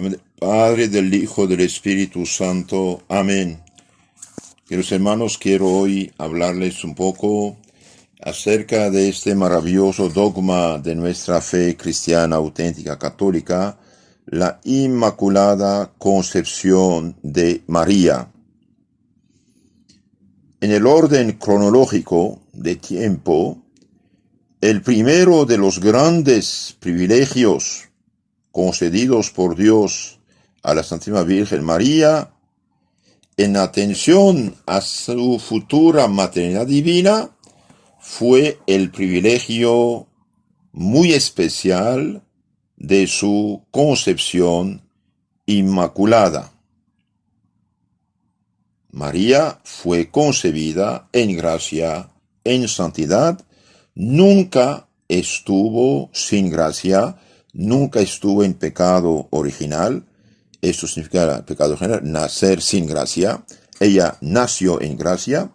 En nombre del Padre, del Hijo, del Espíritu Santo. Amén. Queridos hermanos, quiero hoy hablarles un poco acerca de este maravilloso dogma de nuestra fe cristiana auténtica católica, la Inmaculada Concepción de María. En el orden cronológico de tiempo, el primero de los grandes privilegios concedidos por Dios a la Santísima Virgen María, en atención a su futura maternidad divina, fue el privilegio muy especial de su concepción inmaculada. María fue concebida en gracia, en santidad, nunca estuvo sin gracia, nunca estuvo en pecado original. Esto significa pecado original, nacer sin gracia. Ella nació en gracia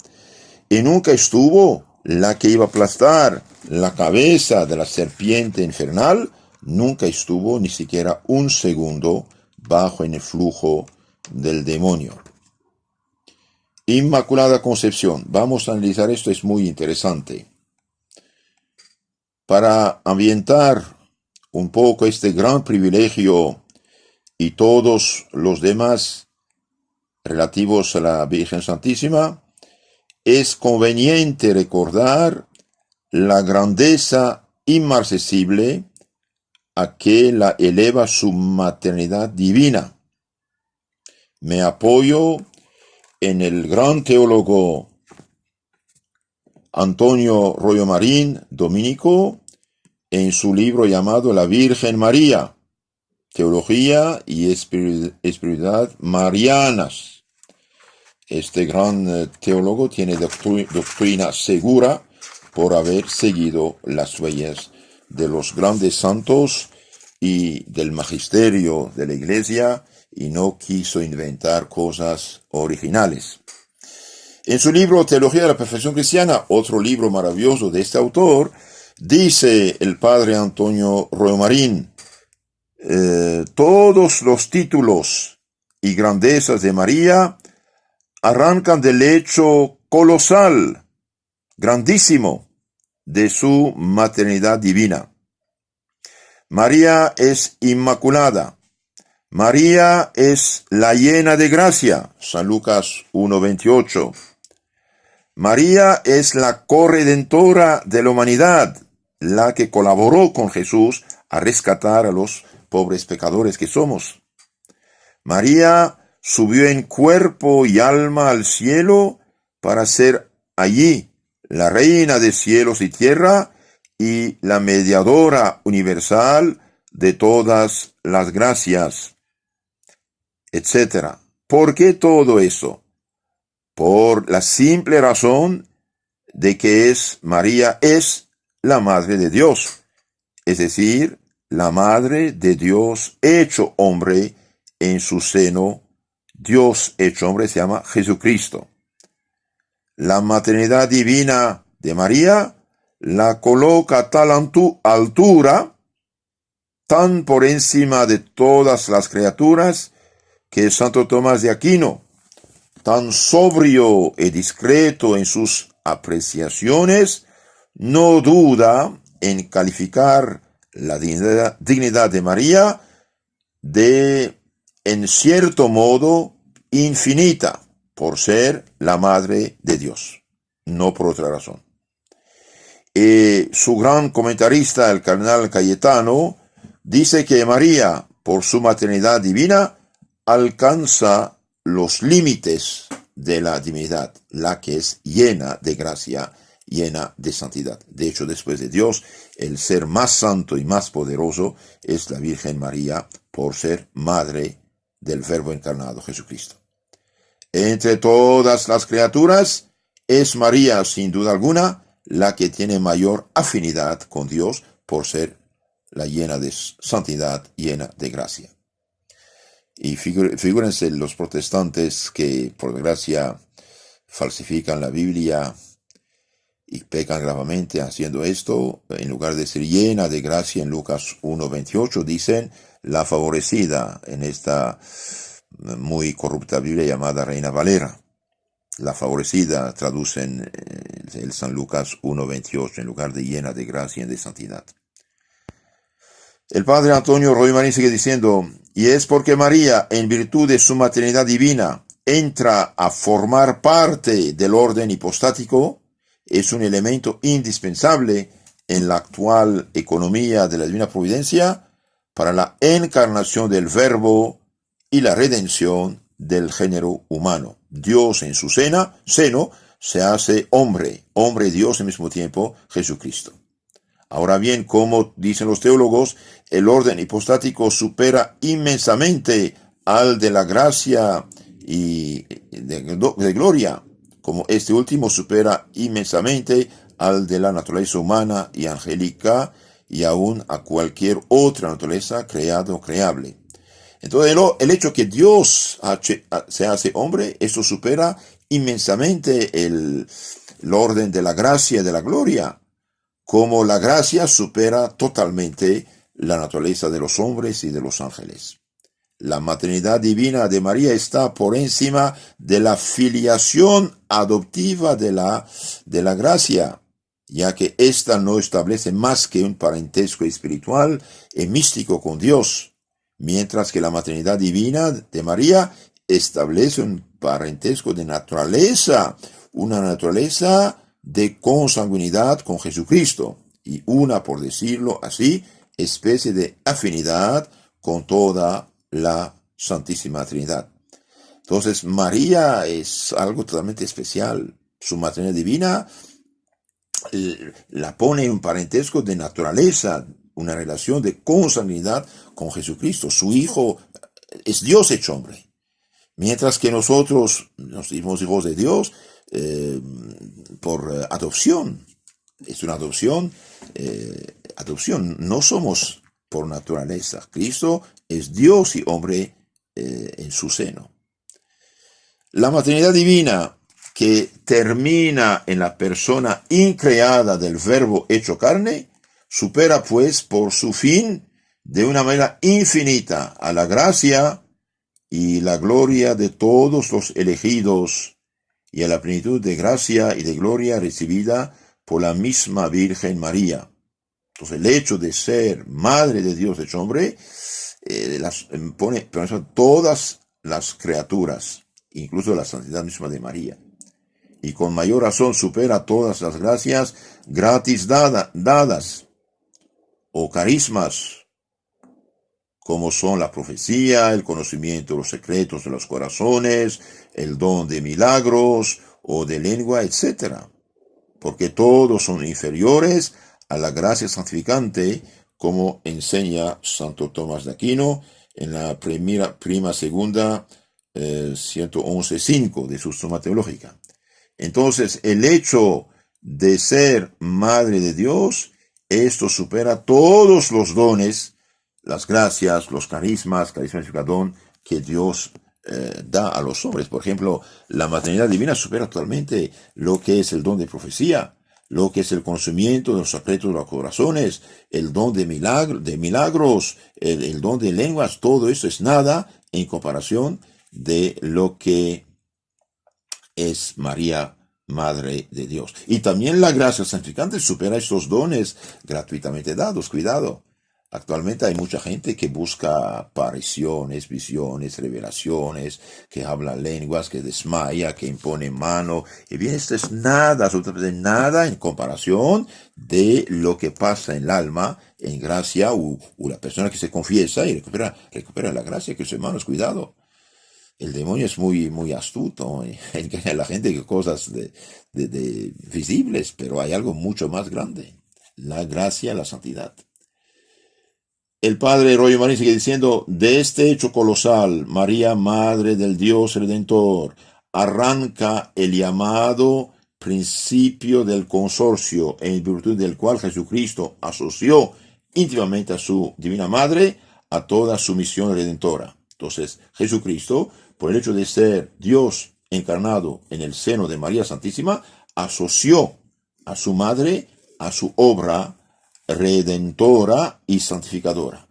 y nunca estuvo la que iba a aplastar la cabeza de la serpiente infernal, nunca estuvo ni siquiera un segundo bajo en el flujo del demonio. Inmaculada Concepción. Vamos a analizar esto, es muy interesante. Para ambientar un poco este gran privilegio y todos los demás relativos a la Virgen Santísima, es conveniente recordar la grandeza inmarcesible a que la eleva su maternidad divina. Me apoyo en el gran teólogo Antonio Royo Marín, dominico, en su libro llamado La Virgen María, Teología y Espiritualidad Marianas. Este gran teólogo tiene doctrina segura por haber seguido las huellas de los grandes santos y del magisterio de la Iglesia y no quiso inventar cosas originales. En su libro Teología de la Perfección Cristiana, otro libro maravilloso de este autor, dice el padre Antonio Royo Marín, todos los títulos y grandezas de María arrancan del hecho colosal, grandísimo, de su maternidad divina. María es inmaculada. María es la llena de gracia, San Lucas 1:28. María es la corredentora de la humanidad, la que colaboró con Jesús a rescatar a los pobres pecadores que somos. María subió en cuerpo y alma al cielo para ser allí la reina de cielos y tierra y la mediadora universal de todas las gracias, etc. ¿Por qué todo eso? Por la simple razón de que María es la Madre de Dios, es decir, la Madre de Dios hecho hombre en su seno. Dios hecho hombre se llama Jesucristo. La maternidad divina de María la coloca a tal altura, tan por encima de todas las criaturas, que Santo Tomás de Aquino, tan sobrio y discreto en sus apreciaciones, no duda en calificar la dignidad de María de, en cierto modo, infinita, por ser la Madre de Dios, no por otra razón. Su gran comentarista, el cardenal Cayetano, dice que María, por su maternidad divina, alcanza los límites de la divinidad, la que es llena de gracia, llena de santidad. De hecho, después de Dios, el ser más santo y más poderoso es la Virgen María, por ser madre del Verbo encarnado, Jesucristo. Entre todas las criaturas, es María, sin duda alguna, la que tiene mayor afinidad con Dios, por ser la llena de santidad, llena de gracia. Y figúrense los protestantes que, por desgracia, falsifican la Biblia y pecan gravemente haciendo esto. En lugar de decir llena de gracia en Lucas 1:28, dicen la favorecida en esta muy corrupta Biblia llamada Reina Valera. La favorecida traducen el San Lucas 1:28 en lugar de llena de gracia y de santidad. El padre Antonio Roy Marín sigue diciendo, y es porque María, en virtud de su maternidad divina, entra a formar parte del orden hipostático, es un elemento indispensable en la actual economía de la divina providencia para la encarnación del Verbo y la redención del género humano. Dios en su seno se hace hombre Dios al mismo tiempo, Jesucristo. Ahora bien, como dicen los teólogos, el orden hipostático supera inmensamente al de la gracia y de gloria, como este último supera inmensamente al de la naturaleza humana y angélica y aún a cualquier otra naturaleza creada o creable. Entonces el hecho que Dios se hace hombre, esto supera inmensamente el orden de la gracia y de la gloria, como la gracia supera totalmente la naturaleza de los hombres y de los ángeles. La maternidad divina de María está por encima de la filiación adoptiva de la gracia, ya que ésta no establece más que un parentesco espiritual y místico con Dios, mientras que la maternidad divina de María establece un parentesco de naturaleza, una naturaleza de consanguinidad con Jesucristo, y una, por decirlo así, especie de afinidad con toda la Santísima Trinidad. Entonces, María es algo totalmente especial. Su maternidad divina la pone en un parentesco de naturaleza, una relación de consanguinidad con Jesucristo. Su Hijo es Dios hecho hombre. Mientras que nosotros nos hicimos hijos de Dios por adopción. Es una adopción, no somos por naturaleza. Cristo es Dios y hombre en su seno. La maternidad divina, que termina en la persona increada del Verbo hecho carne, supera pues por su fin de una manera infinita a la gracia y la gloria de todos los elegidos y a la plenitud de gracia y de gloria recibida por la misma Virgen María. Entonces el hecho de ser Madre de Dios hecho hombre pone por todas las criaturas, incluso la santidad misma de María. Y con mayor razón supera todas las gracias gratis dadas o carismas, como son la profecía, el conocimiento de los secretos de los corazones, el don de milagros o de lengua, etc. Porque todos son inferiores a la gracia santificante, como enseña Santo Tomás de Aquino en la segunda 111.5 de su Suma Teológica. Entonces, el hecho de ser Madre de Dios, esto supera todos los dones, las gracias, los carismas don que Dios da a los hombres. Por ejemplo, la maternidad divina supera totalmente lo que es el don de profecía, lo que es el conocimiento de los secretos de los corazones, el don de milagros, el don de lenguas. Todo eso es nada en comparación de lo que es María, Madre de Dios. Y también la gracia santificante supera estos dones gratuitamente dados. Cuidado. Actualmente hay mucha gente que busca apariciones, visiones, revelaciones, que habla lenguas, que desmaya, que impone mano. Y bien, esto es nada, absolutamente nada en comparación de lo que pasa en el alma, en gracia, o la persona que se confiesa y recupera la gracia, que sus hermanos, cuidado. El demonio es muy astuto, engaña a la gente con cosas visibles, pero hay algo mucho más grande, la gracia, la santidad. El padre Roy Marín sigue diciendo, de este hecho colosal, María, Madre del Dios Redentor, arranca el llamado principio del consorcio, en virtud del cual Jesucristo asoció íntimamente a su Divina Madre a toda su misión redentora. Entonces, Jesucristo, por el hecho de ser Dios encarnado en el seno de María Santísima, asoció a su madre, a su obra redentora y santificadora.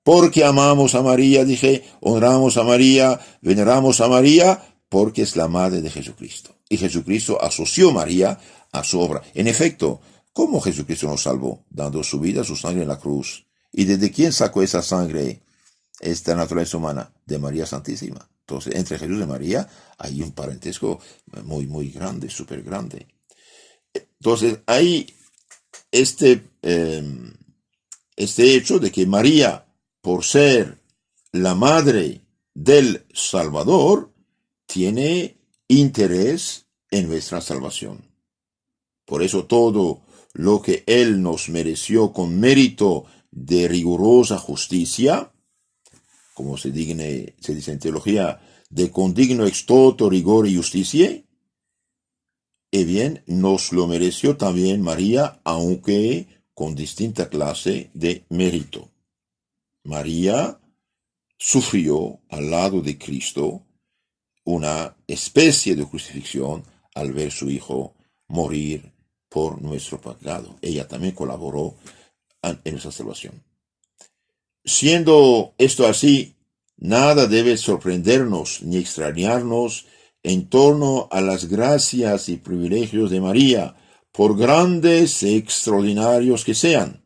Porque amamos a María, dije, honramos a María, veneramos a María, porque es la madre de Jesucristo. Y Jesucristo asoció a María a su obra. En efecto, ¿cómo Jesucristo nos salvó? Dando su vida, su sangre en la cruz. ¿Y desde quién sacó esa sangre, esta naturaleza humana? De María Santísima. Entonces, entre Jesús y María hay un parentesco muy, muy grande, súper grande. Entonces, hay este hecho de que María, por ser la madre del Salvador, tiene interés en nuestra salvación. Por eso todo lo que Él nos mereció con mérito de rigurosa justicia, como se dice en teología, de condigno ex toto rigor y justicia, bien, nos lo mereció también María, aunque con distinta clase de mérito. María sufrió al lado de Cristo una especie de crucifixión al ver su Hijo morir por nuestro pecado. Ella también colaboró en nuestra salvación. Siendo esto así, nada debe sorprendernos ni extrañarnos en torno a las gracias y privilegios de María, por grandes y extraordinarios que sean.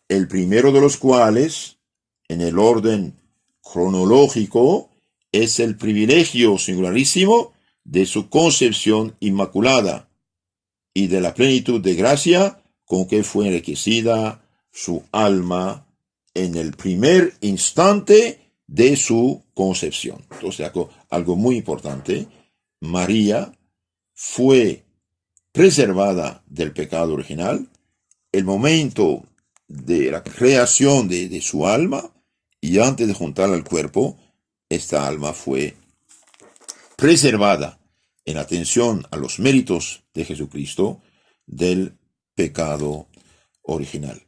El primero de los cuales, en el orden cronológico, es el privilegio singularísimo de su concepción inmaculada y de la plenitud de gracia con que fue enriquecida su alma en el primer instante de su concepción. Entonces, algo muy importante, María fue preservada del pecado original, el momento de la creación de su alma, y antes de juntarla al cuerpo, esta alma fue preservada en atención a los méritos de Jesucristo del pecado original.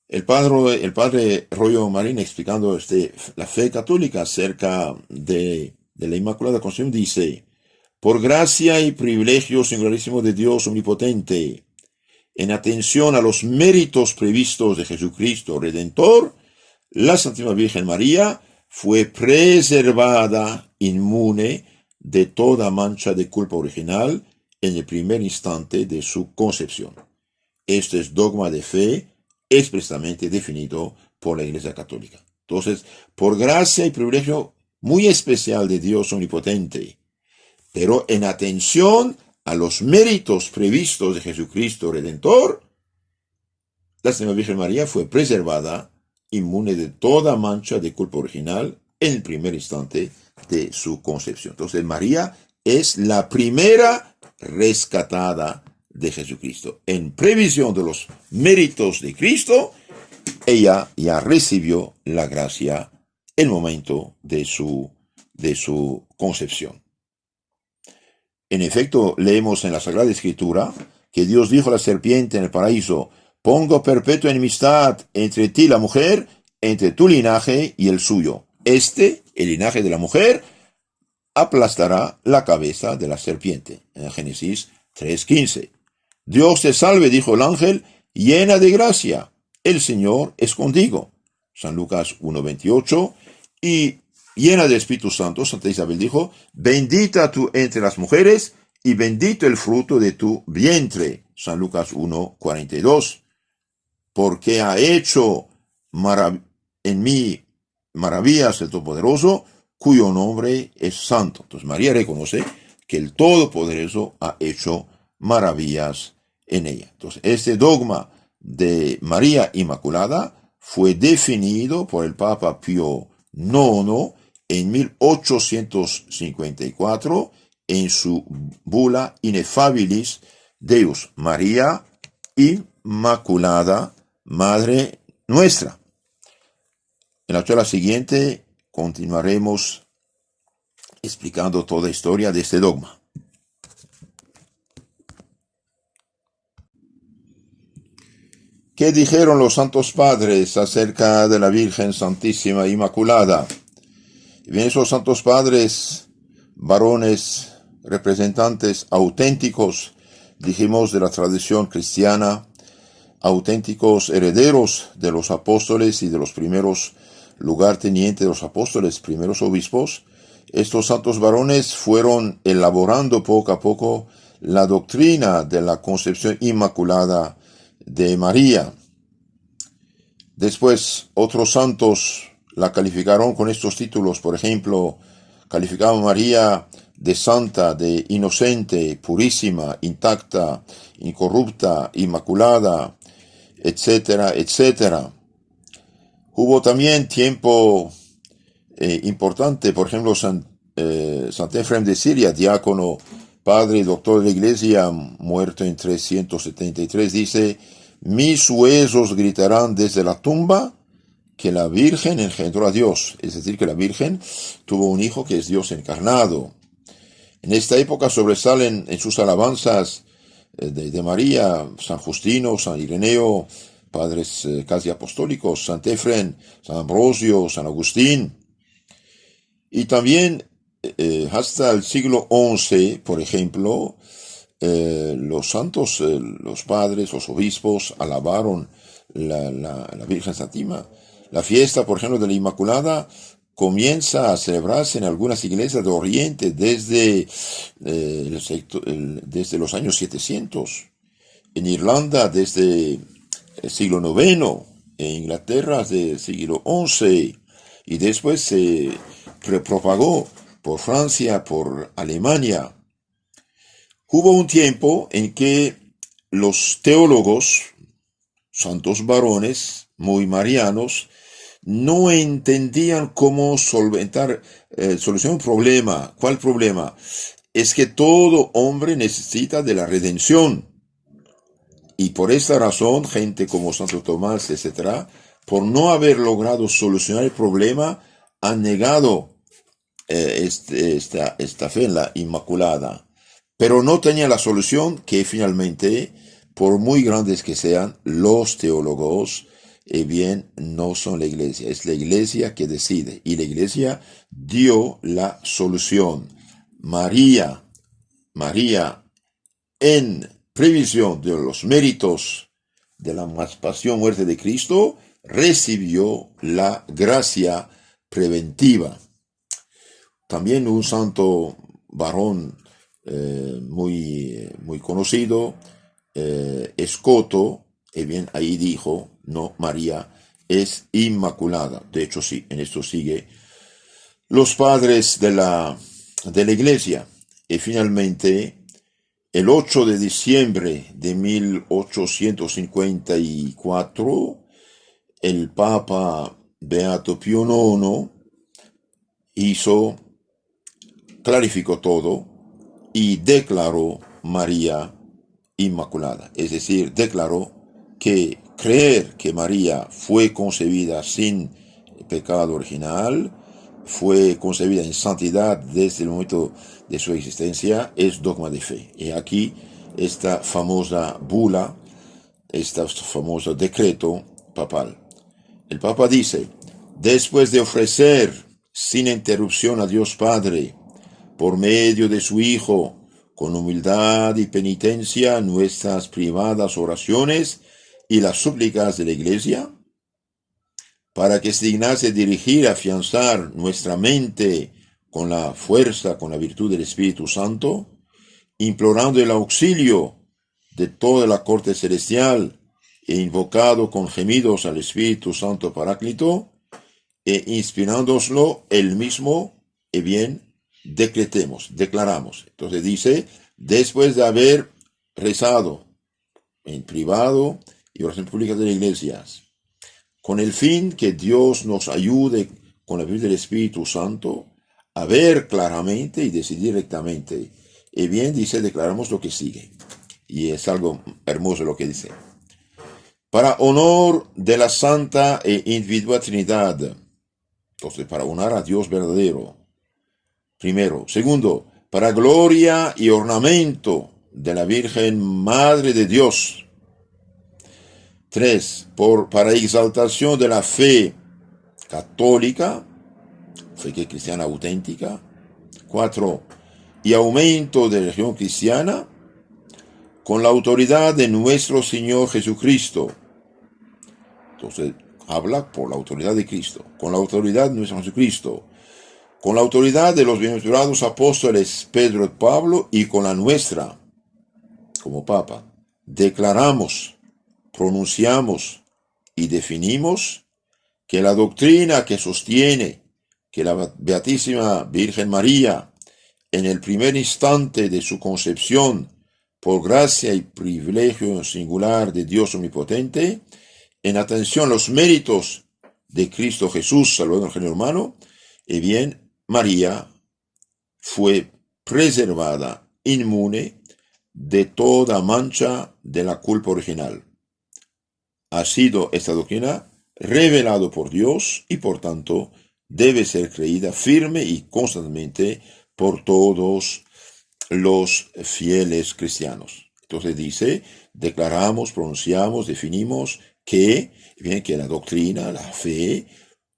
El padre Rollo Marín, explicando la fe católica acerca de la Inmaculada Concepción, dice: por gracia y privilegio singularísimo de Dios omnipotente, en atención a los méritos previstos de Jesucristo Redentor, la Santísima Virgen María fue preservada inmune de toda mancha de culpa original en el primer instante de su concepción. Este es dogma de fe expresamente definido por la Iglesia Católica. Entonces, por gracia y privilegio muy especial de Dios omnipotente, pero en atención a los méritos previstos de Jesucristo Redentor, la Santísima Virgen María fue preservada inmune de toda mancha de culpa original en el primer instante de su concepción. Entonces, María es la primera rescatada de Jesucristo. En previsión de los méritos de Cristo, ella ya recibió la gracia en el momento de su concepción. En efecto, leemos en la Sagrada Escritura que Dios dijo a la serpiente en el paraíso: pongo perpetua enemistad entre ti y la mujer, entre tu linaje y el suyo. El linaje de la mujer, aplastará la cabeza de la serpiente. En Génesis 3:15. Dios te salve, dijo el ángel, llena de gracia, el Señor es contigo. San Lucas 1:28. Y llena de Espíritu Santo, Santa Isabel dijo: bendita tú entre las mujeres, y bendito el fruto de tu vientre. San Lucas 1:42. Porque ha hecho en mí maravillas el Todopoderoso, cuyo nombre es santo. Entonces María reconoce que el Todopoderoso ha hecho maravillas en ella. Entonces, este dogma de María Inmaculada fue definido por el Papa Pío IX en 1854 en su bula Ineffabilis Deus, María Inmaculada, Madre nuestra. En la charla siguiente continuaremos explicando toda la historia de este dogma. ¿Qué dijeron los santos padres acerca de la Virgen Santísima Inmaculada? Y bien, esos santos padres, varones representantes auténticos, dijimos, de la tradición cristiana, auténticos herederos de los apóstoles y de los primeros lugartenientes de los apóstoles, primeros obispos. Estos santos varones fueron elaborando poco a poco la doctrina de la concepción inmaculada de María. Después, otros santos la calificaron con estos títulos. Por ejemplo, calificaban a María de santa, de inocente, purísima, intacta, incorrupta, inmaculada, etcétera, etcétera. Hubo también tiempo importante, por ejemplo, Sant Efrem de Siria, diácono, padre y doctor de la iglesia, muerto en 373, dice: mis huesos gritarán desde la tumba que la Virgen engendró a Dios. Es decir, que la Virgen tuvo un hijo que es Dios encarnado. En esta época sobresalen en sus alabanzas de María San Justino, San Ireneo, padres casi apostólicos, San Efrem, San Ambrosio, San Agustín. Y también hasta el siglo XI, por ejemplo, los santos, los padres, los obispos alabaron la Virgen Santísima. La fiesta, por ejemplo, de la Inmaculada comienza a celebrarse en algunas iglesias de Oriente desde los años 700. En Irlanda desde el siglo IX, en Inglaterra desde el siglo XI, y después se propagó por Francia, por Alemania. Hubo un tiempo en que los teólogos, santos varones, muy marianos, no entendían cómo solucionar un problema. ¿Cuál problema? Es que todo hombre necesita de la redención. Y por esta razón, gente como Santo Tomás, etc., por no haber logrado solucionar el problema, han negado esta fe en la Inmaculada. Pero no tenía la solución, que finalmente, por muy grandes que sean los teólogos, bien, no son la iglesia. Es la iglesia que decide. Y la iglesia dio la solución. María, en previsión de los méritos de la pasión, muerte de Cristo, recibió la gracia preventiva. También un santo varón muy conocido, Escoto, bien, ahí dijo: no, María es inmaculada. De hecho, sí, en esto sigue los padres de la iglesia. Y finalmente, el 8 de diciembre de 1854, el Papa Beato Pío IX clarificó todo y declaró María inmaculada. Es decir, declaró que creer que María fue concebida sin pecado original, fue concebida en santidad desde el momento de su existencia, es dogma de fe. Y aquí esta famosa bula, este famoso decreto papal. El Papa dice: después de ofrecer sin interrupción a Dios Padre, por medio de su Hijo, con humildad y penitencia, nuestras privadas oraciones y las súplicas de la Iglesia, para que se dignase dirigir, afianzar nuestra mente con la fuerza, con la virtud del Espíritu Santo, implorando el auxilio de toda la corte celestial e invocado con gemidos al Espíritu Santo Paráclito, e inspirándoslo él mismo, y bien, declaramos. Entonces dice: después de haber rezado en privado y oración pública de las iglesias, con el fin que Dios nos ayude con la virtud del Espíritu Santo a ver claramente y decidir rectamente. Y bien, dice, declaramos lo que sigue. Y es algo hermoso lo que dice: para honor de la Santa e Individual Trinidad. Entonces, para honrar a Dios verdadero, primero. Segundo, para gloria y ornamento de la Virgen Madre de Dios. 3. Para exaltación de la fe católica, fe cristiana auténtica. 4. y aumento de la religión cristiana con la autoridad de nuestro Señor Jesucristo. Entonces, habla por la autoridad de Cristo, con la autoridad de nuestro Jesucristo, con la autoridad de los bienaventurados apóstoles Pedro y Pablo y con la nuestra, como Papa, declaramos, pronunciamos y definimos que la doctrina que sostiene que la Beatísima Virgen María, en el primer instante de su concepción, por gracia y privilegio singular de Dios Omnipotente, en atención a los méritos de Cristo Jesús, Salvador del género humano, y bien, María fue preservada, inmune de toda mancha de la culpa original. Ha sido esta doctrina revelado por Dios y por tanto debe ser creída firme y constantemente por todos los fieles cristianos. Entonces dice, declaramos, pronunciamos, definimos que la doctrina, la fe,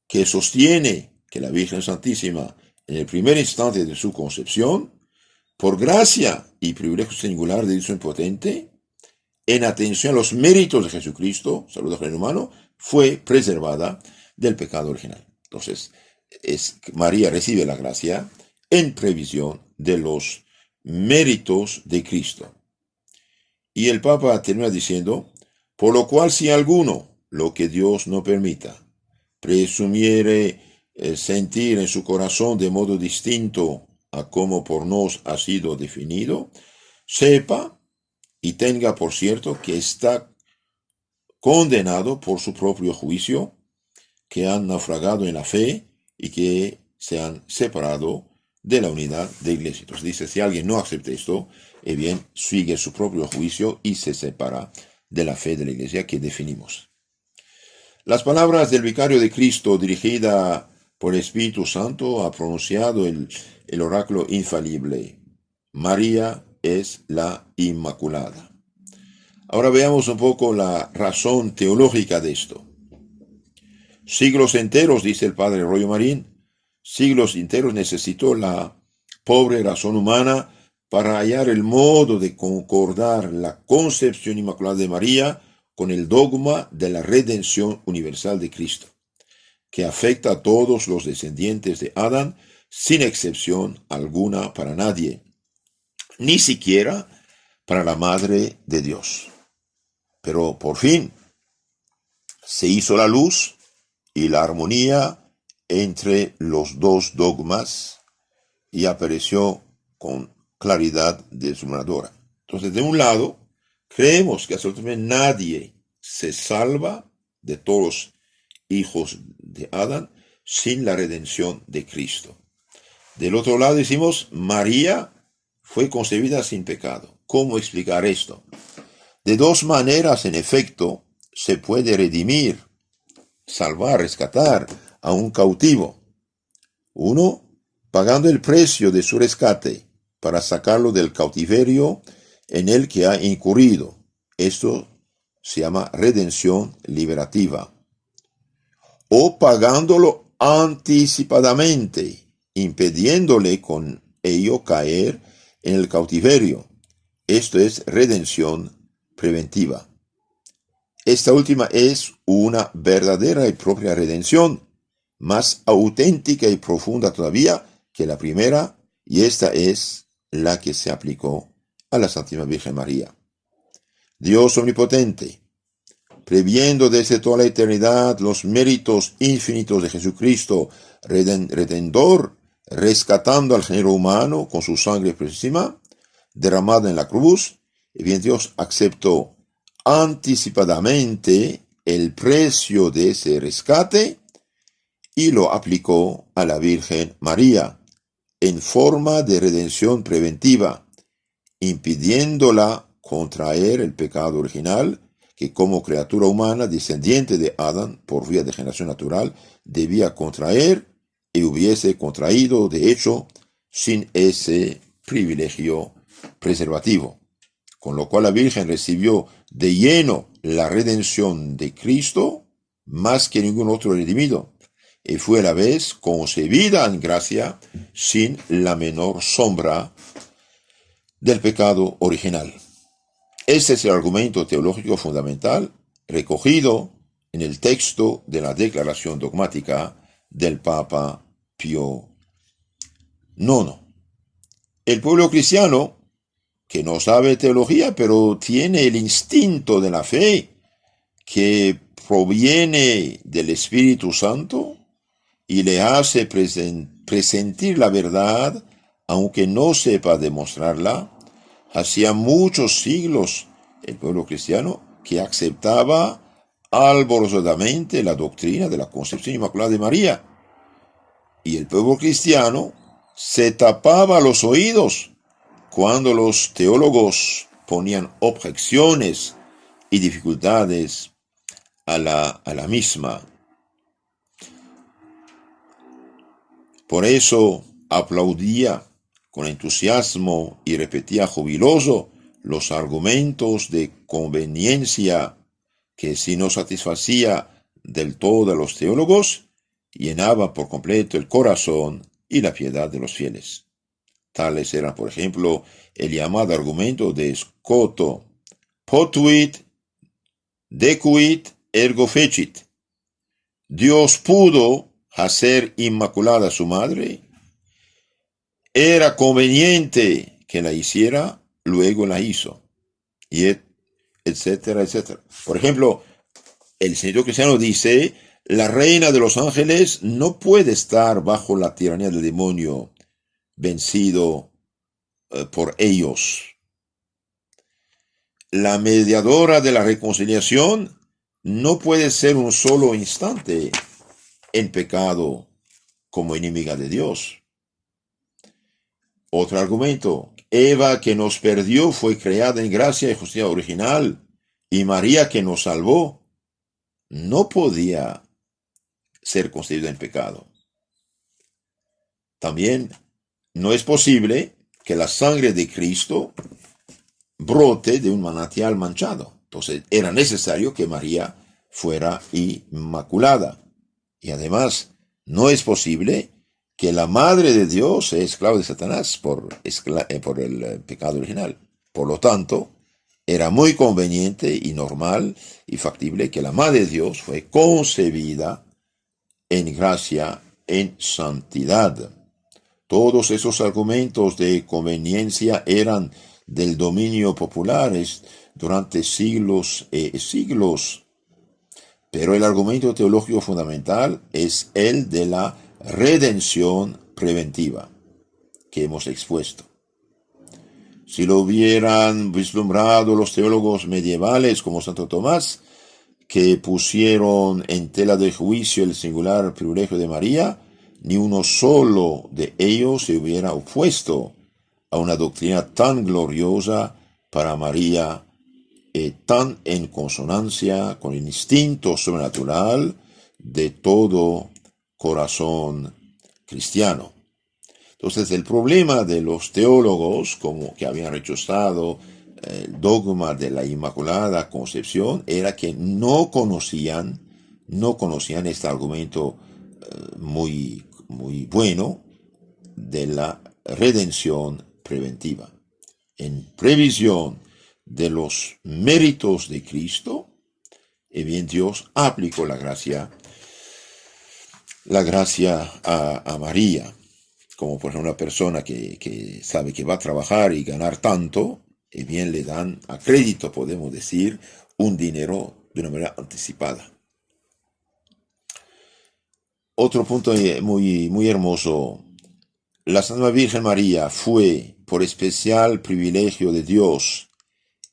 que sostiene que la Virgen Santísima, en el primer instante de su concepción, por gracia y privilegio singular de Dios Omnipotente, en atención a los méritos de Jesucristo, salud del género humano, fue preservada del pecado original. Entonces, María recibe la gracia en previsión de los méritos de Cristo. Y el Papa termina diciendo, por lo cual si alguno, lo que Dios no permita, presumiere sentir en su corazón de modo distinto a como por nos ha sido definido, sepa y tenga por cierto que está condenado por su propio juicio, que han naufragado en la fe y que se han separado de la unidad de iglesia. Entonces dice, si alguien no acepta esto, bien, sigue su propio juicio y se separa de la fe de la iglesia que definimos. Las palabras del vicario de Cristo, dirigida por el Espíritu Santo, ha pronunciado el oráculo infalible. María es la Inmaculada. Ahora veamos un poco la razón teológica de esto. Siglos enteros, dice el padre Rollo Marín, siglos enteros necesitó la pobre razón humana para hallar el modo de concordar la concepción inmaculada de María con el dogma de la redención universal de Cristo, que afecta a todos los descendientes de Adán, sin excepción alguna para nadie, ni siquiera para la Madre de Dios. Pero por fin se hizo la luz y la armonía entre los dos dogmas y apareció con claridad deslumbradora. Entonces, de un lado, creemos que absolutamente nadie se salva de todos los hijos de Adán sin la redención de Cristo. Del otro lado decimos, María fue concebida sin pecado. ¿Cómo explicar esto? De dos maneras, en efecto, se puede redimir, salvar, rescatar a un cautivo. Uno, pagando el precio de su rescate para sacarlo del cautiverio en el que ha incurrido. Esto se llama redención liberativa. O pagándolo anticipadamente, impidiéndole con ello caer en el cautiverio. Esto es redención preventiva. Esta última es una verdadera y propia redención, más auténtica y profunda todavía que la primera, y esta es la que se aplicó a la Santísima Virgen María. Dios Omnipotente, previendo desde toda la eternidad los méritos infinitos de Jesucristo, Redentor, rescatando al género humano con su sangre preciosísima, derramada en la cruz, y bien Dios aceptó anticipadamente el precio de ese rescate y lo aplicó a la Virgen María en forma de redención preventiva, impidiéndola contraer el pecado original que como criatura humana descendiente de Adán por vía de generación natural debía contraer y hubiese contraído de hecho sin ese privilegio preservativo. Con lo cual la Virgen recibió de lleno la redención de Cristo más que ningún otro redimido, y fue a la vez concebida en gracia sin la menor sombra del pecado original. Este es el argumento teológico fundamental recogido en el texto de la declaración dogmática del Papa Pío IX. El pueblo cristiano, que no sabe teología, pero tiene el instinto de la fe que proviene del Espíritu Santo y le hace presentir la verdad, aunque no sepa demostrarla, hacía muchos siglos el pueblo cristiano que aceptaba alborozadamente la doctrina de la concepción inmaculada de María. Y el pueblo cristiano se tapaba los oídos cuando los teólogos ponían objeciones y dificultades a la misma. Por eso aplaudía con entusiasmo y repetía jubiloso los argumentos de conveniencia que, si no satisfacía del todo a los teólogos, llenaba por completo el corazón y la piedad de los fieles. Tales eran, por ejemplo, el llamado argumento de Scoto: potuit decuit ergo fecit. Dios pudo hacer inmaculada a su madre, era conveniente que la hiciera, luego la hizo, y etcétera, etcétera. Por ejemplo, el Señor cristiano dice: la reina de los ángeles no puede estar bajo la tiranía del demonio vencido por ellos. La mediadora de la reconciliación no puede ser un solo instante en pecado como enemiga de Dios. Otro argumento: Eva, que nos perdió, fue creada en gracia y justicia original, y María, que nos salvó, no podía ser concebida en pecado. También no es posible que la sangre de Cristo brote de un manantial manchado. Entonces era necesario que María fuera inmaculada. Y además, no es posible que la Madre de Dios sea esclava de Satanás por el pecado original. Por lo tanto, era muy conveniente y normal y factible que la Madre de Dios fue concebida en gracia, en santidad. Todos esos argumentos de conveniencia eran del dominio popular durante siglos y siglos. Pero el argumento teológico fundamental es el de la redención preventiva que hemos expuesto. Si lo hubieran vislumbrado los teólogos medievales como Santo Tomás, que pusieron en tela de juicio el singular privilegio de María, ni uno solo de ellos se hubiera opuesto a una doctrina tan gloriosa para María, tan en consonancia con el instinto sobrenatural de todo corazón cristiano. Entonces, el problema de los teólogos, como que habían rechazado el dogma de la Inmaculada Concepción, era que no conocían este argumento muy bueno de la redención preventiva. En previsión de los méritos de Cristo, y bien, Dios aplicó la gracia a María. Como por ejemplo una persona que sabe que va a trabajar y ganar tanto, y bien le dan a crédito, podemos decir, un dinero de una manera anticipada. Otro punto muy hermoso: la Santa Virgen María fue, por especial privilegio de Dios,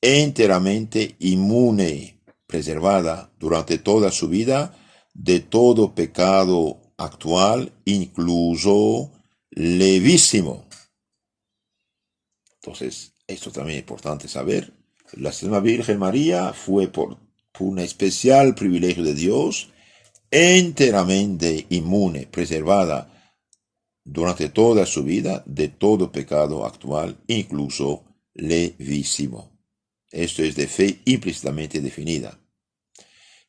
enteramente inmune, preservada durante toda su vida de todo pecado actual, incluso levísimo. Entonces, esto también es importante saber. La Santa Virgen María fue por un especial privilegio de Dios, enteramente inmune, preservada durante toda su vida de todo pecado actual, incluso levísimo. Esto es de fe implícitamente definida.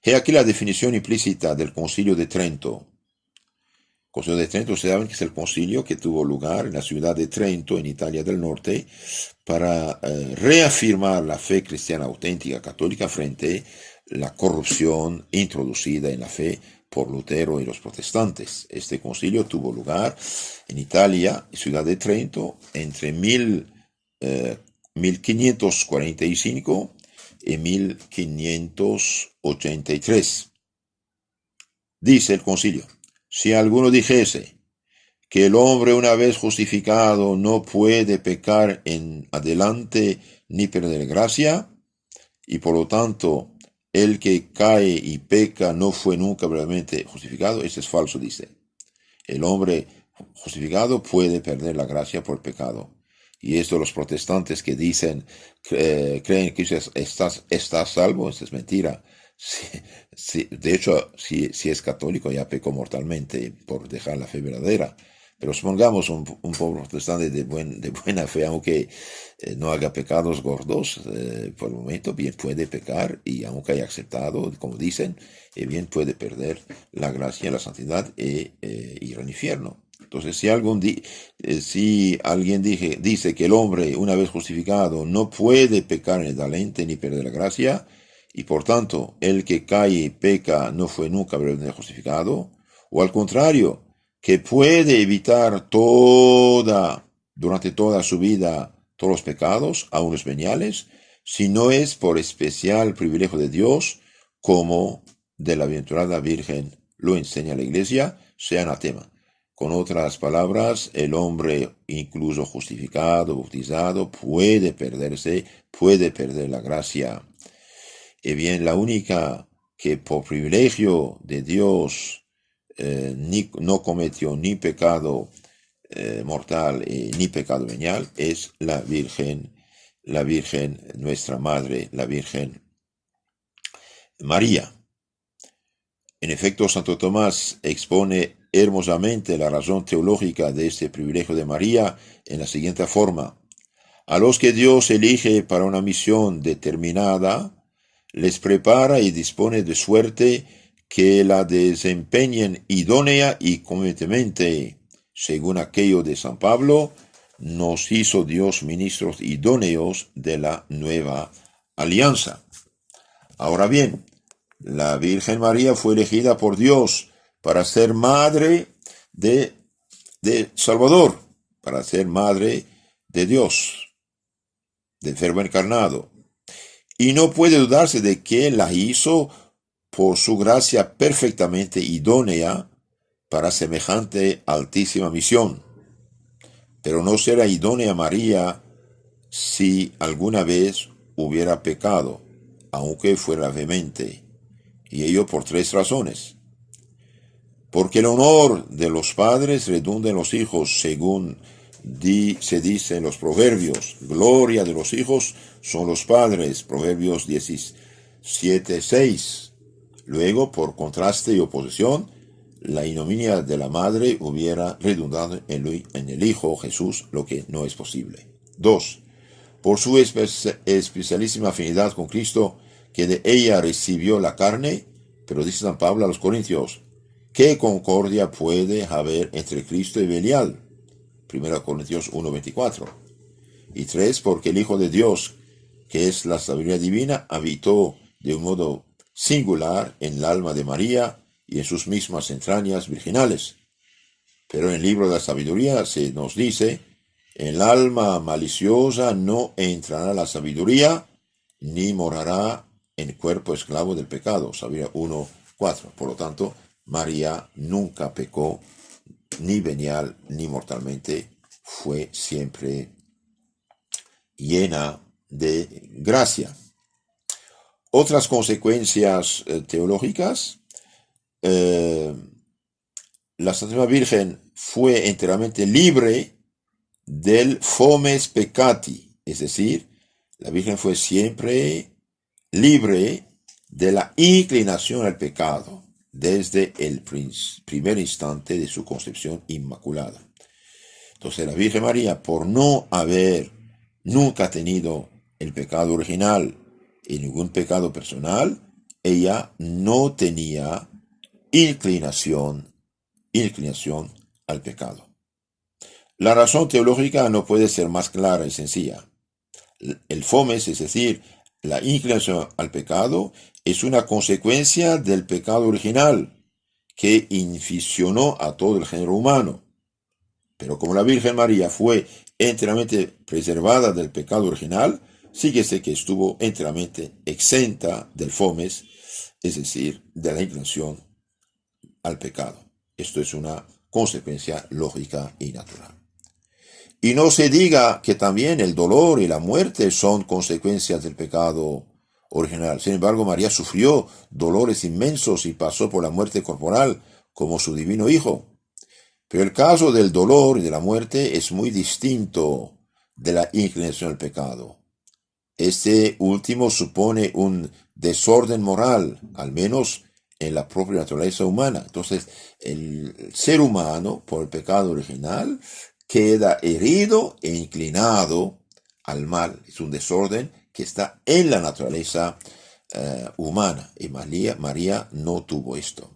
He aquí la definición implícita del Concilio de Trento. Concilio de Trento, ustedes saben que es el concilio que tuvo lugar en la ciudad de Trento, en Italia del Norte, para reafirmar la fe cristiana auténtica católica frente a la corrupción introducida en la fe por Lutero y los protestantes. Este concilio tuvo lugar en Italia, ciudad de Trento, entre 1545 y 1583. Dice el concilio: si alguno dijese que el hombre una vez justificado no puede pecar en adelante ni perder gracia, y por lo tanto el que cae y peca no fue nunca verdaderamente justificado, eso es falso, dice. El hombre justificado puede perder la gracia por pecado. Y esto los protestantes que dicen, creen que estás salvo, esto es mentira. De hecho, si es católico ya pecó mortalmente por dejar la fe verdadera. Pero supongamos un pobre protestante de buena fe, aunque no haga pecados gordos, por el momento bien puede pecar, y aunque haya aceptado, como dicen, bien puede perder la gracia, la santidad e ir al infierno. Entonces, si alguien dice que el hombre, una vez justificado, no puede pecar en el adelante ni perder la gracia, y por tanto el que cae y peca no fue nunca verdaderamente justificado, o al contrario, que puede evitar durante toda su vida, todos los pecados, aun los veniales, si no es por especial privilegio de Dios, como de la bienaventurada Virgen lo enseña la Iglesia, sea anatema. Con otras palabras, el hombre, incluso justificado, bautizado, puede perder la gracia. Y bien, la única que por privilegio de Dios no cometió ni pecado mortal ni pecado venial es la Virgen, nuestra Madre, la Virgen María. En efecto, Santo Tomás expone hermosamente la razón teológica de este privilegio de María en la siguiente forma: a los que Dios elige para una misión determinada, les prepara y dispone de suerte que la desempeñen idónea y convenientemente. Según aquello de San Pablo, nos hizo Dios ministros idóneos de la nueva alianza. Ahora bien, la Virgen María fue elegida por Dios para ser madre de Salvador, para ser madre de Dios, del Verbo encarnado. Y no puede dudarse de que la hizo por su gracia perfectamente idónea para semejante altísima misión. Pero no será idónea María si alguna vez hubiera pecado, aunque fuera vehemente, y ello por 3 razones. Porque el honor de los padres redunda en los hijos, según se dice en los proverbios: gloria de los hijos son los padres, Proverbios 17:6. Luego, por contraste y oposición, la ignominia de la madre hubiera redundado en el Hijo Jesús, lo que no es posible. 2. Por su especialísima afinidad con Cristo, que de ella recibió la carne. Pero dice San Pablo a los Corintios: ¿qué concordia puede haber entre Cristo y Belial? 1 Corintios 1:24. Y 3. Porque el Hijo de Dios, que es la sabiduría divina, habitó de un modo singular en el alma de María y en sus mismas entrañas virginales. Pero en el libro de la sabiduría se nos dice: en el alma maliciosa no entrará la sabiduría, ni morará en cuerpo esclavo del pecado. Sabiduría 1:4. Por lo tanto, María nunca pecó, ni venial ni mortalmente, fue siempre llena de gracia. Otras consecuencias teológicas: la Santísima Virgen fue enteramente libre del fomes peccati, es decir, la Virgen fue siempre libre de la inclinación al pecado desde el primer instante de su concepción inmaculada. Entonces la Virgen María, por no haber nunca tenido el pecado original y ningún pecado personal, ella no tenía inclinación inclinación al pecado. La razón teológica no puede ser más clara y sencilla. El fomes, es decir, la inclinación al pecado, es una consecuencia del pecado original que inficionó a todo el género humano. Pero como la Virgen María fue enteramente preservada del pecado original, síguese que estuvo enteramente exenta del fomes, es decir, de la inclinación al pecado. Esto es una consecuencia lógica y natural. Y no se diga que también el dolor y la muerte son consecuencias del pecado original. Sin embargo, María sufrió dolores inmensos y pasó por la muerte corporal como su divino Hijo. Pero el caso del dolor y de la muerte es muy distinto de la inclinación al pecado. Este último supone un desorden moral, al menos en la propia naturaleza humana. Entonces, el ser humano, por el pecado original, queda herido e inclinado al mal. Es un desorden que está en la naturaleza humana. Y María no tuvo esto.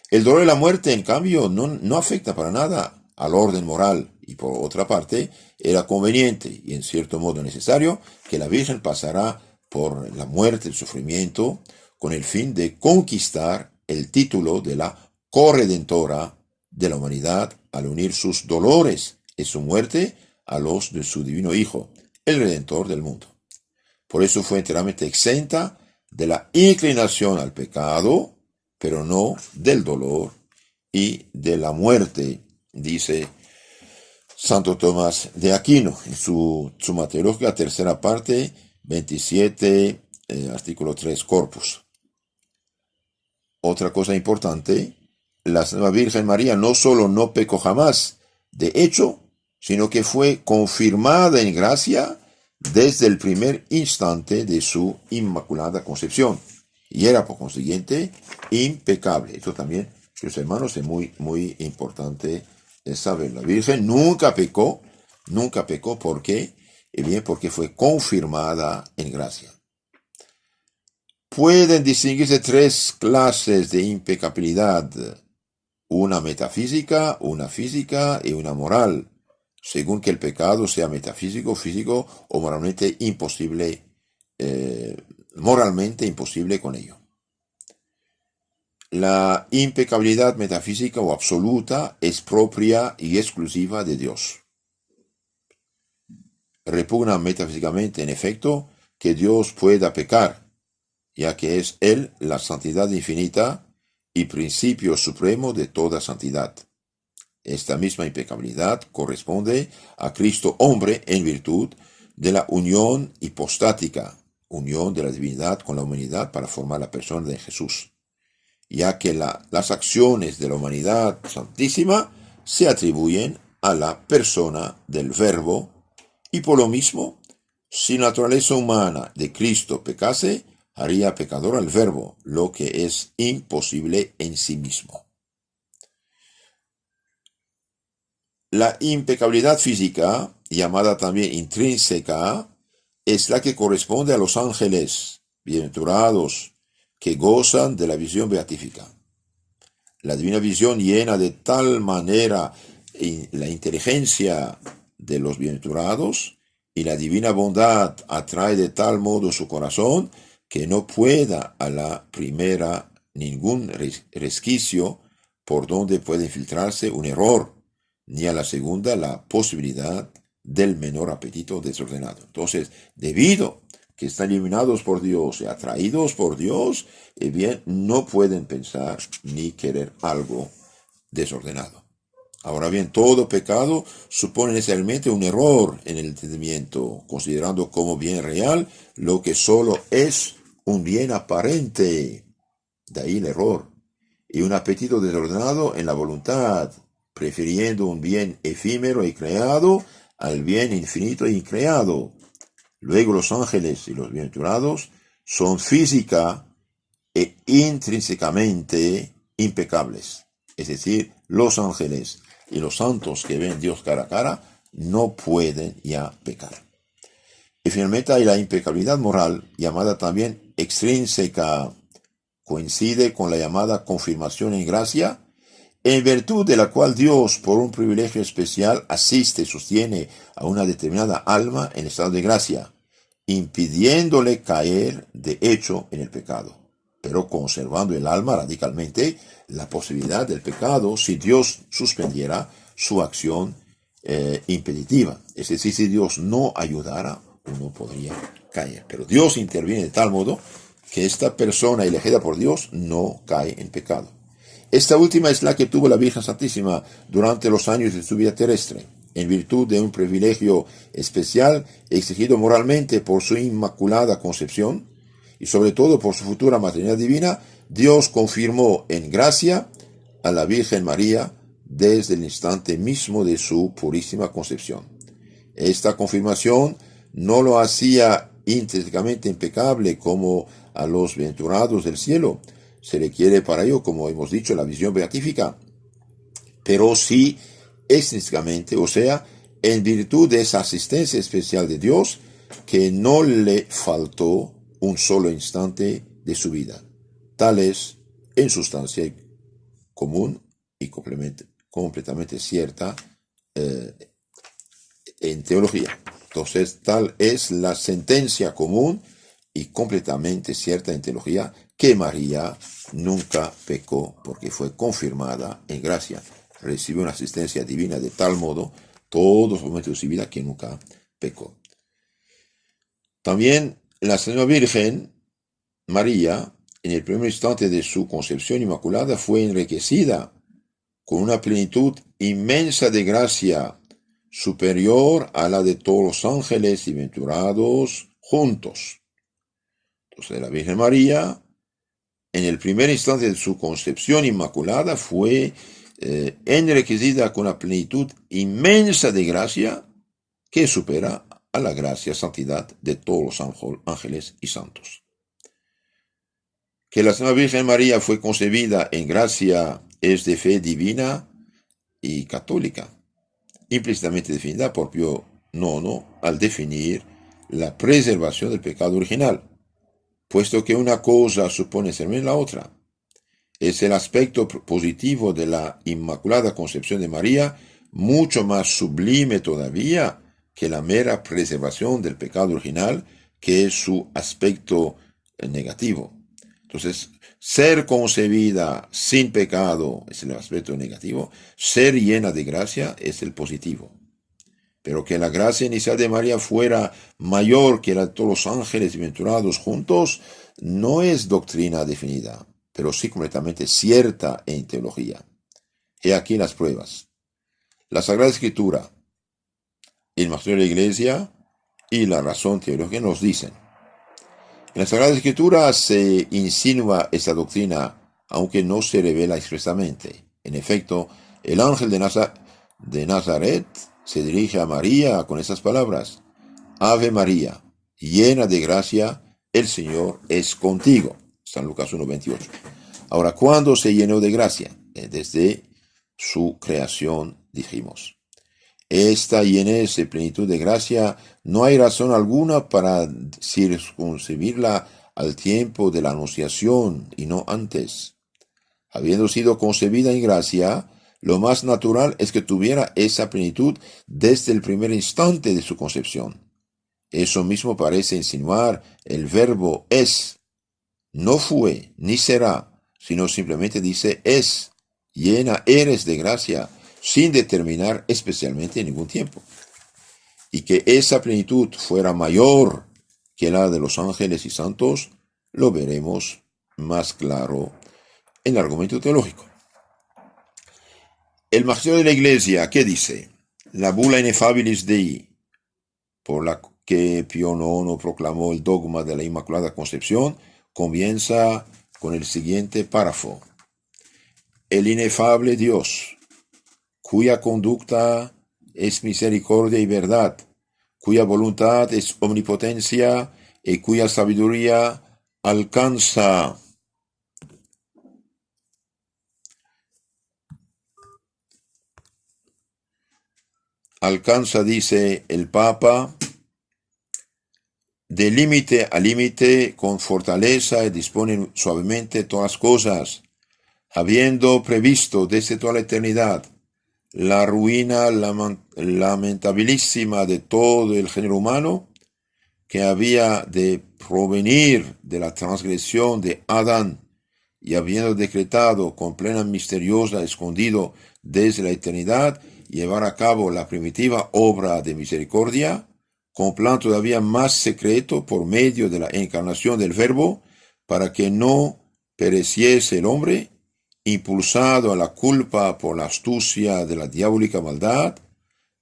El dolor y la muerte, en cambio, no afecta para nada al orden moral, y por otra parte, era conveniente y en cierto modo necesario que la Virgen pasara por la muerte, el sufrimiento, con el fin de conquistar el título de la corredentora de la humanidad al unir sus dolores y su muerte a los de su divino Hijo, el Redentor del mundo. Por eso fue enteramente exenta de la inclinación al pecado, pero no del dolor y de la muerte, dice Santo Tomás de Aquino, en su Summa Teológica, tercera parte, 27, artículo 3, Corpus. Otra cosa importante, la Santa Virgen María no solo no pecó jamás, de hecho, sino que fue confirmada en gracia desde el primer instante de su inmaculada concepción, y era por consiguiente impecable. Esto también, queridos hermanos, es muy importante saber. La Virgen nunca pecó, ¿por qué? Bien, porque fue confirmada en gracia. Pueden distinguirse tres clases de impecabilidad: una metafísica, una física y una moral, según que el pecado sea metafísico, físico o moralmente imposible con ello. La impecabilidad metafísica o absoluta es propia y exclusiva de Dios. Repugna metafísicamente, en efecto, que Dios pueda pecar, ya que es Él la santidad infinita y principio supremo de toda santidad. Esta misma impecabilidad corresponde a Cristo hombre en virtud de la unión hipostática, unión de la divinidad con la humanidad para formar la persona de Jesús, ya que las acciones de la humanidad santísima se atribuyen a la persona del Verbo, y por lo mismo, si la naturaleza humana de Cristo pecase, haría pecador al Verbo, lo que es imposible en sí mismo. La impecabilidad física, llamada también intrínseca, es la que corresponde a los ángeles bienaventurados que gozan de la visión beatífica. La divina visión llena de tal manera la inteligencia de los bienaventurados, y la divina bondad atrae de tal modo su corazón que no pueda a la primera ningún resquicio por donde puede infiltrarse un error, ni a la segunda la posibilidad del menor apetito desordenado. Entonces, debido que están iluminados por Dios y atraídos por Dios, bien, no pueden pensar ni querer algo desordenado. Ahora bien, todo pecado supone necesariamente un error en el entendimiento, considerando como bien real lo que solo es un bien aparente. De ahí el error. Y un apetito desordenado en la voluntad, prefiriendo un bien efímero y creado al bien infinito e increado. Luego los ángeles y los bienaventurados son física e intrínsecamente impecables. Es decir, los ángeles y los santos que ven a Dios cara a cara no pueden ya pecar. Y finalmente hay la impecabilidad moral, llamada también extrínseca. Coincide con la llamada confirmación en gracia en virtud de la cual Dios, por un privilegio especial, asiste y sostiene a una determinada alma en estado de gracia, impidiéndole caer de hecho en el pecado, pero conservando el alma radicalmente la posibilidad del pecado si Dios suspendiera su acción impeditiva. Es decir, si Dios no ayudara, uno podría caer. Pero Dios interviene de tal modo que esta persona elegida por Dios no cae en pecado. Esta última es la que tuvo la Virgen Santísima durante los años de su vida terrestre, en virtud de un privilegio especial exigido moralmente por su inmaculada concepción y sobre todo por su futura maternidad divina. Dios confirmó en gracia a la Virgen María desde el instante mismo de su purísima concepción. Esta confirmación no lo hacía intrínsecamente impecable como a los bienaventurados del cielo. Se requiere para ello, como hemos dicho, la visión beatífica, pero sí extrínsecamente, o sea, en virtud de esa asistencia especial de Dios que no le faltó un solo instante de su vida. Tal es, en sustancia, común y completamente cierta en teología. Entonces, tal es la sentencia común y completamente cierta en teología que María nunca pecó porque fue confirmada en gracia. Recibió una asistencia divina de tal modo todos los momentos de su vida que nunca pecó. También la Señora Virgen María, en el primer instante de su concepción inmaculada, fue enriquecida con una plenitud inmensa de gracia, superior a la de todos los ángeles y bienaventurados juntos. Entonces la Virgen María, en el primer instante de su concepción inmaculada, fue enriquecida con una plenitud inmensa de gracia que supera a la gracia, santidad de todos los ángeles y santos. Que la Señora Virgen María fue concebida en gracia es de fe divina y católica, implícitamente definida por Pío IX al definir la preservación del pecado original, puesto que una cosa supone servir la otra. Es el aspecto positivo de la Inmaculada Concepción de María, mucho más sublime todavía que la mera preservación del pecado original, que es su aspecto negativo. Entonces, ser concebida sin pecado es el aspecto negativo, ser llena de gracia es el positivo. Pero que la gracia inicial de María fuera mayor que la de todos los ángeles bienaventurados juntos, no es doctrina definida, pero sí completamente cierta en teología. He aquí las pruebas. La Sagrada Escritura, el Magisterio de la Iglesia y la razón teológica nos dicen. En la Sagrada Escritura se insinúa esta doctrina, aunque no se revela expresamente. En efecto, el ángel de Nazaret se dirige a María con estas palabras: Ave María, llena de gracia, el Señor es contigo. San Lucas 1:28. Ahora, ¿cuándo se llenó de gracia? Desde su creación, dijimos. Esta llenez y plenitud de gracia no hay razón alguna para circunscribirla al tiempo de la anunciación y no antes. Habiendo sido concebida en gracia, lo más natural es que tuviera esa plenitud desde el primer instante de su concepción. Eso mismo parece insinuar el verbo es. No fue ni será, sino simplemente dice es. Llena eres de gracia, sin determinar especialmente ningún tiempo. Y que esa plenitud fuera mayor que la de los ángeles y santos, lo veremos más claro en el argumento teológico. El Magisterio de la Iglesia, ¿qué dice? La Bula Ineffabilis Dei, por la que Pío IX proclamó el dogma de la Inmaculada Concepción, comienza con el siguiente párrafo. El inefable Dios, cuya conducta es misericordia y verdad, cuya voluntad es omnipotencia y cuya sabiduría alcanza dice el Papa, de límite a límite con fortaleza y dispone suavemente todas las cosas, habiendo previsto desde toda la eternidad la ruina lamentabilísima de todo el género humano, que había de provenir de la transgresión de Adán, y habiendo decretado con plena misteriosa, escondido desde la eternidad, llevar a cabo la primitiva obra de misericordia, con plan todavía más secreto por medio de la encarnación del Verbo, para que no pereciese el hombre, impulsado a la culpa por la astucia de la diabólica maldad,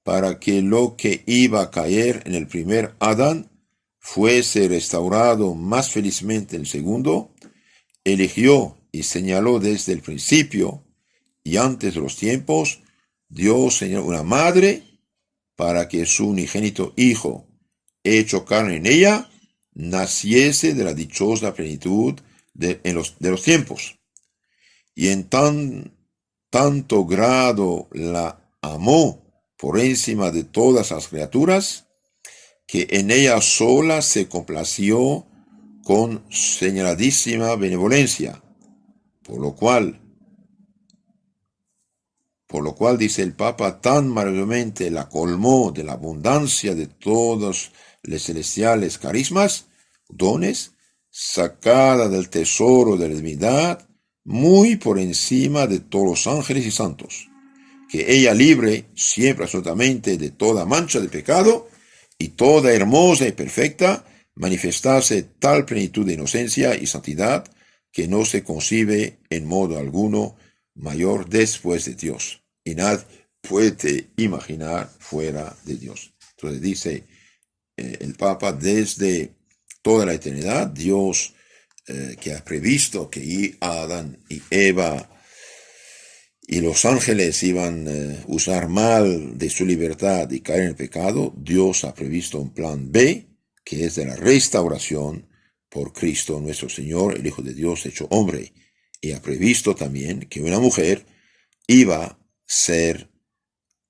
para que lo que iba a caer en el primer Adán fuese restaurado más felizmente en el segundo, eligió y señaló desde el principio y antes de los tiempos, Dios señaló una madre para que su unigénito Hijo, hecho carne en ella, naciese de la dichosa plenitud de los tiempos. Y en tanto grado la amó por encima de todas las criaturas, que en ella sola se complació con señaladísima benevolencia, por lo cual dice el Papa, tan maravillosamente la colmó de la abundancia de todos los celestiales carismas, dones, sacada del tesoro de la divinidad, muy por encima de todos los ángeles y santos, que ella libre siempre absolutamente de toda mancha de pecado, y toda hermosa y perfecta, manifestase tal plenitud de inocencia y santidad, que no se concibe en modo alguno mayor después de Dios, y nadie puede imaginar fuera de Dios. Entonces dice el Papa, desde toda la eternidad, Dios que ha previsto que Adán y Eva y los ángeles iban a usar mal de su libertad y caer en el pecado, Dios ha previsto un plan B, que es de la restauración por Cristo nuestro Señor, el Hijo de Dios hecho hombre, y ha previsto también que una mujer iba a ser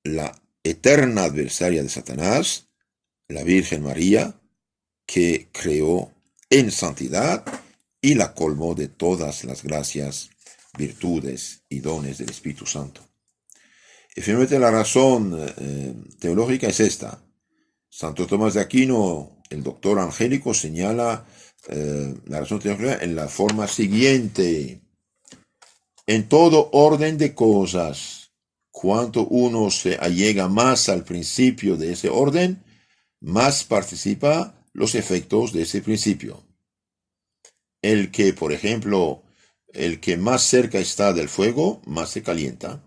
la eterna adversaria de Satanás, la Virgen María, que creó en santidad y la colmó de todas las gracias, virtudes y dones del Espíritu Santo. Y finalmente la razón teológica es esta. Santo Tomás de Aquino, el doctor angélico, señala la razón teológica en la forma siguiente. En todo orden de cosas, cuanto uno se allega más al principio de ese orden, más participa los efectos de ese principio. El que, por ejemplo, el que más cerca está del fuego, más se calienta.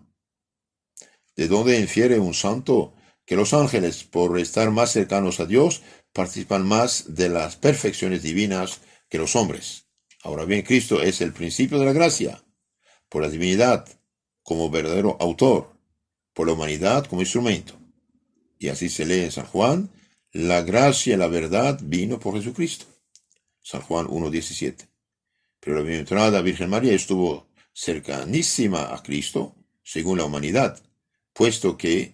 ¿De dónde infiere un santo que los ángeles, por estar más cercanos a Dios, participan más de las perfecciones divinas que los hombres? Ahora bien, Cristo es el principio de la gracia, por la divinidad como verdadero autor, por la humanidad como instrumento. Y así se lee en San Juan, la gracia y la verdad vino por Jesucristo. San Juan 1:17. Pero la bienaventurada Virgen María estuvo cercanísima a Cristo, según la humanidad, puesto que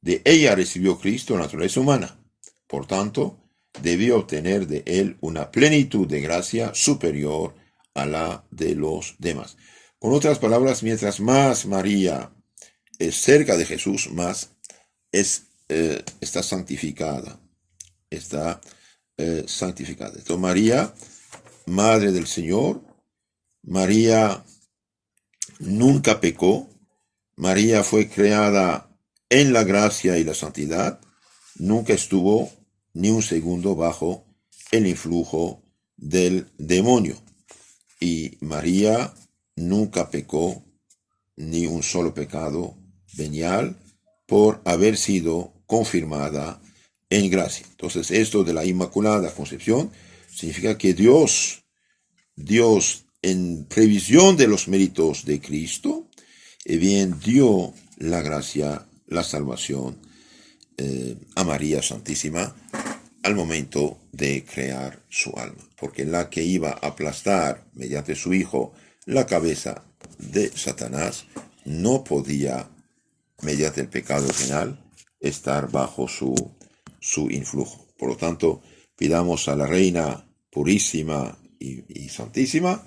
de ella recibió Cristo la naturaleza humana. Por tanto, debió obtener de él una plenitud de gracia superior a la de los demás. Con otras palabras, mientras más María es cerca de Jesús, más está santificada. Está santificada. Entonces, María, Madre del Señor, María nunca pecó, María fue creada en la gracia y la santidad, nunca estuvo ni un segundo bajo el influjo del demonio. Y María nunca pecó ni un solo pecado venial por haber sido confirmada en gracia. Entonces, esto de la Inmaculada Concepción significa que Dios, en previsión de los méritos de Cristo, bien dio la gracia, la salvación a María Santísima al momento de crear su alma, porque la que iba a aplastar mediante su Hijo la cabeza de Satanás no podía, mediante el pecado original, estar bajo su influjo. Por lo tanto, pidamos a la Reina purísima y santísima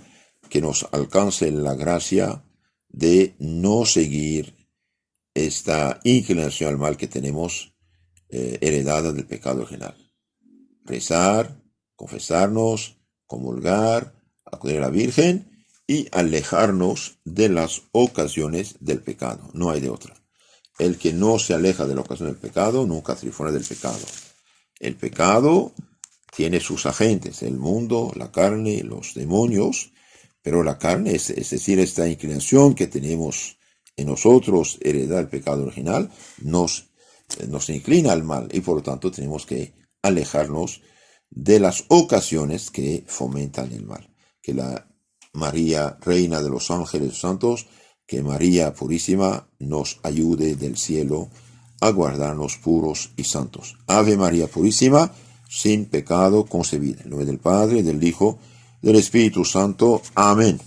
que nos alcance la gracia de no seguir esta inclinación al mal que tenemos heredada del pecado original. Rezar, confesarnos, comulgar, acudir a la Virgen y alejarnos de las ocasiones del pecado. No hay de otra. El que no se aleja de la ocasión del pecado nunca triunfa del pecado. El pecado tiene sus agentes, el mundo, la carne, los demonios, pero la carne, es decir, esta inclinación que tenemos en nosotros, heredar el pecado original, nos inclina al mal y por lo tanto tenemos que alejarnos de las ocasiones que fomentan el mal. Que la María, Reina de los Ángeles Santos, que María Purísima nos ayude del cielo a guardarnos puros y santos. Ave María Purísima, sin pecado concebida. En nombre del Padre, del Hijo, del Espíritu Santo. Amén.